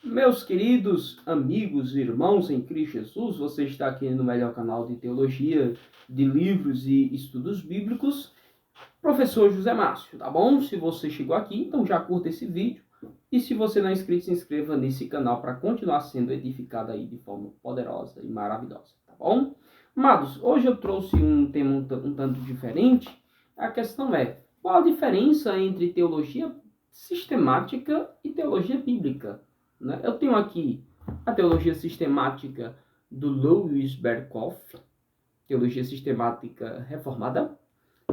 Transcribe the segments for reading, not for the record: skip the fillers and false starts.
Meus queridos amigos e irmãos em Cristo Jesus, você está aqui no melhor canal de teologia, de livros e estudos bíblicos, professor José Márcio, tá bom? Se você chegou aqui, então já curta esse vídeo. E se você não é inscrito, se inscreva nesse canal para continuar sendo edificado aí de forma poderosa e maravilhosa, tá bom? Amados, hoje eu trouxe um tema um tanto diferente. A questão é, qual a diferença entre teologia sistemática e teologia bíblica? Né? Eu tenho aqui a teologia sistemática do Louis Berkhof, teologia sistemática reformada,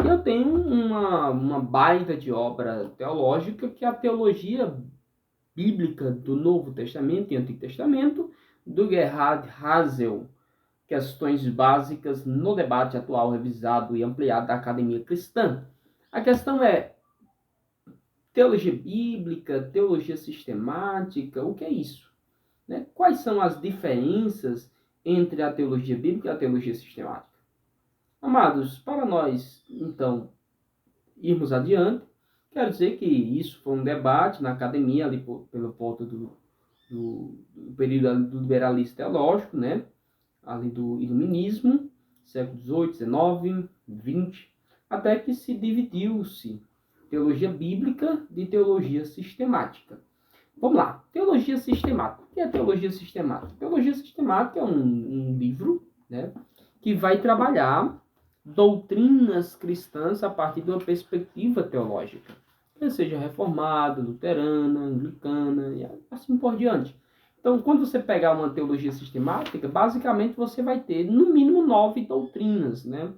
e eu tenho uma baita de obra teológica que é a teologia bíblica do Novo Testamento e Antigo Testamento, do Gerhard Hasel, Questões Básicas no Debate Atual Revisado e Ampliado da Academia Cristã. A questão é, teologia bíblica, teologia sistemática, o que é isso? Né? Quais são as diferenças entre a teologia bíblica e a teologia sistemática? Amados, para nós, então, irmos adiante, quero dizer que isso foi um debate na academia, ali pelo ponto do período do liberalismo teológico, né? Ali do iluminismo, século XVIII, XIX, XX, até que se dividiu-se teologia bíblica de teologia sistemática. Vamos lá, teologia sistemática. O que é teologia sistemática? Teologia sistemática é um livro, né, que vai trabalhar doutrinas cristãs a partir de uma perspectiva teológica, que seja reformada, luterana, anglicana e assim por diante. Então, quando você pegar uma teologia sistemática, basicamente você vai ter, no mínimo, 9 doutrinas, né?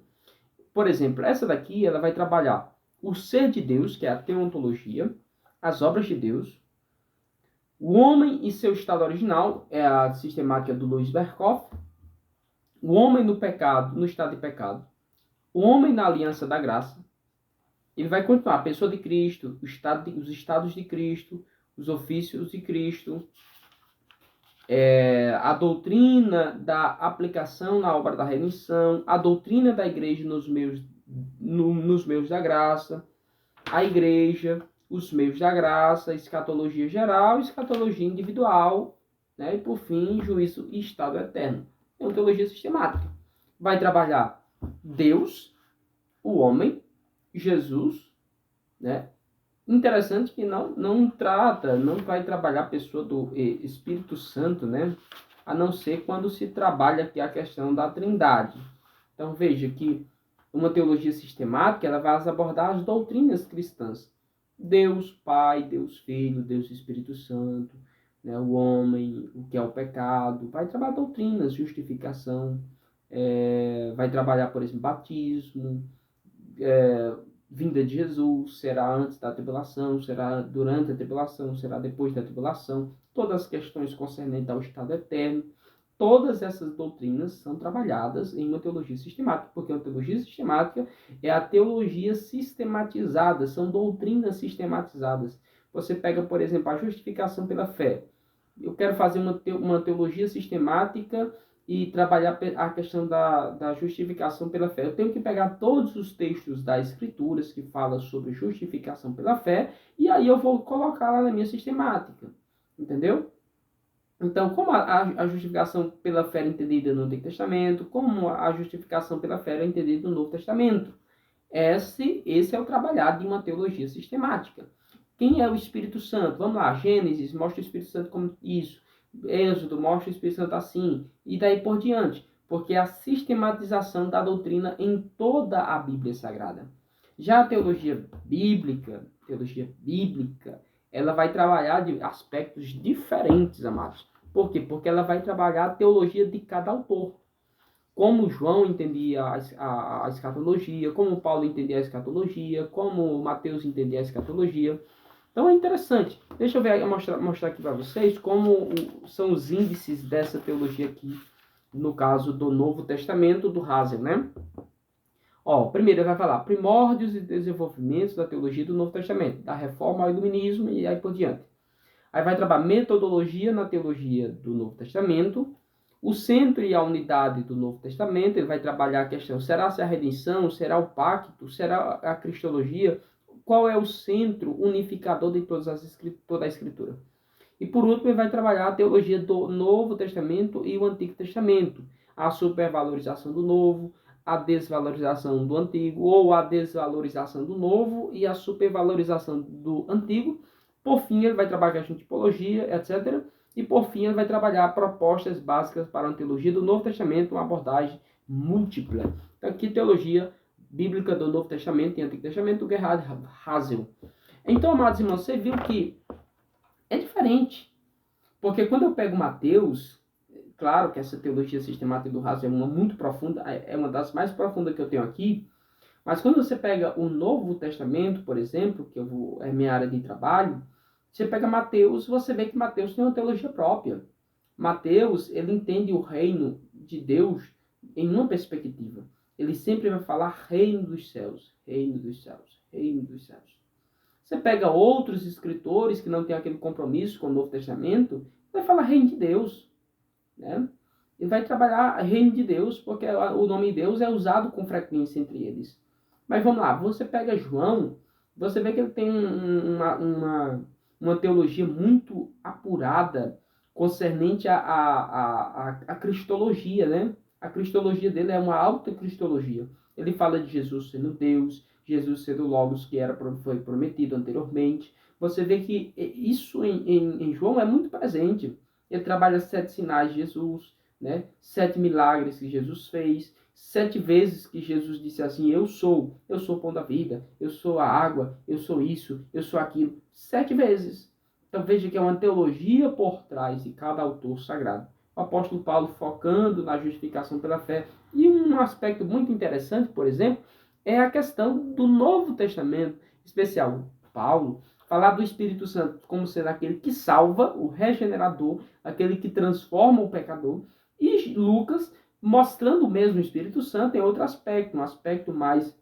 Por exemplo, essa daqui, ela vai trabalhar o ser de Deus, que é a teontologia, as obras de Deus, o homem e seu estado original, é a sistemática do Louis Berkhof, o homem no pecado, no estado de pecado, o homem na aliança da graça. Ele vai continuar a pessoa de Cristo, os estados de Cristo, os ofícios de Cristo, a doutrina da aplicação na obra da redenção, a doutrina da igreja nos meios da graça, a igreja, os meios da graça, escatologia geral, escatologia individual, né? E por fim, juízo e estado eterno. É uma teologia sistemática. Vai trabalhar Deus, o homem, Jesus, né? Interessante que não vai trabalhar a pessoa do Espírito Santo, né? A não ser quando se trabalha aqui a questão da Trindade. Então veja que uma teologia sistemática, ela vai abordar as doutrinas cristãs. Deus Pai, Deus Filho, Deus Espírito Santo, né? O homem, o que é o pecado. Vai trabalhar doutrinas, justificação, vai trabalhar, por exemplo, batismo, vinda de Jesus, será antes da tribulação, será durante a tribulação, será depois da tribulação, todas as questões concernentes ao estado eterno, todas essas doutrinas são trabalhadas em uma teologia sistemática, porque uma teologia sistemática é a teologia sistematizada, são doutrinas sistematizadas. Você pega, por exemplo, a justificação pela fé. Eu quero fazer uma teologia sistemática e trabalhar a questão da justificação pela fé. Eu tenho que pegar todos os textos das Escrituras que falam sobre justificação pela fé e aí eu vou colocar lá na minha sistemática. Entendeu? Então, como a justificação pela fé é entendida no Antigo Testamento, como a justificação pela fé é entendida no Novo Testamento. Esse é o trabalhar de uma teologia sistemática. Quem é o Espírito Santo? Vamos lá, Gênesis mostra o Espírito Santo como isso. Êxodo mostra o Espírito Santo assim. E daí por diante. Porque é a sistematização da doutrina em toda a Bíblia Sagrada. Já a teologia bíblica, ela vai trabalhar de aspectos diferentes, amados. Por quê? Porque ela vai trabalhar a teologia de cada autor. Como João entendia a escatologia, como Paulo entendia a escatologia, como Mateus entendia a escatologia. Então é interessante. Deixa eu mostrar aqui para vocês como são os índices dessa teologia aqui, no caso do Novo Testamento, do Hasel, né? Primeiro ele vai falar primórdios e desenvolvimentos da teologia do Novo Testamento, da reforma ao iluminismo e aí por diante. Aí vai trabalhar metodologia na teologia do Novo Testamento, o centro e a unidade do Novo Testamento. Ele vai trabalhar a questão, será a redenção, será o pacto, será a cristologia? Qual é o centro unificador de toda a Escritura? E por último, ele vai trabalhar a teologia do Novo Testamento e o Antigo Testamento, a supervalorização do Novo, a desvalorização do Antigo, ou a desvalorização do Novo e a supervalorização do Antigo. Por fim, ele vai trabalhar a tipologia, etc. E por fim, ele vai trabalhar propostas básicas para a teologia do Novo Testamento, uma abordagem múltipla. Então, aqui, teologia bíblica do Novo Testamento e Antigo Testamento, Gerhard Hasel. Então, amados irmãos, você viu que é diferente. Porque quando eu pego Mateus, claro que essa teologia sistemática do Hasel é uma muito profunda, é uma das mais profundas que eu tenho aqui, mas quando você pega o Novo Testamento, por exemplo, que é minha área de trabalho, você pega Mateus, você vê que Mateus tem uma teologia própria. Mateus, ele entende o reino de Deus em uma perspectiva. Ele sempre vai falar reino dos céus, reino dos céus, reino dos céus. Você pega outros escritores que não têm aquele compromisso com o Novo Testamento, vai falar reino de Deus, né? Ele vai trabalhar reino de Deus, porque o nome Deus é usado com frequência entre eles. Mas vamos lá, você pega João, você vê que ele tem uma teologia muito apurada concernente à cristologia, né? A cristologia dele é uma alta cristologia. Ele fala de Jesus sendo Deus, Jesus sendo o Logos que foi prometido anteriormente. Você vê que isso em João é muito presente. Ele trabalha 7 sinais de Jesus, né? 7 milagres que Jesus fez, 7 vezes que Jesus disse assim, eu sou o pão da vida, eu sou a água, eu sou isso, eu sou aquilo. 7 vezes. Então veja que é uma teologia por trás de cada autor sagrado. O apóstolo Paulo focando na justificação pela fé. E um aspecto muito interessante, por exemplo, é a questão do Novo Testamento, especial Paulo, falar do Espírito Santo como sendo aquele que salva, o regenerador, aquele que transforma o pecador, e Lucas mostrando mesmo o Espírito Santo em outro aspecto, um aspecto mais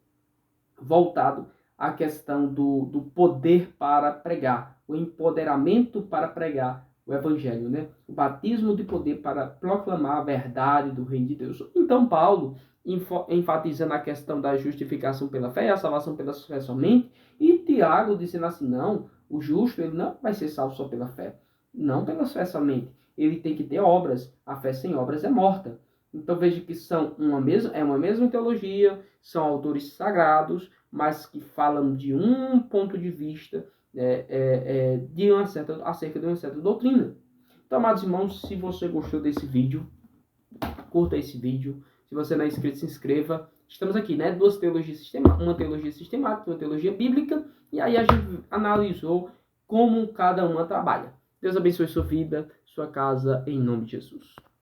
voltado à questão do poder para pregar, o empoderamento para pregar o Evangelho, né? O batismo de poder para proclamar a verdade do reino de Deus. Então, Paulo, enfatizando a questão da justificação pela fé e a salvação pela fé somente, e Tiago dizendo assim, não, o justo ele não vai ser salvo só pela fé, não pela fé somente, ele tem que ter obras, a fé sem obras é morta. Então veja que é uma mesma teologia, são autores sagrados, mas que falam de um ponto de vista acerca de uma certa doutrina. Então, amados irmãos, se você gostou desse vídeo, curta esse vídeo. Se você não é inscrito, se inscreva. Estamos aqui, né? Uma teologia sistemática, uma teologia bíblica, e aí a gente analisou como cada uma trabalha. Deus abençoe sua vida, sua casa, em nome de Jesus.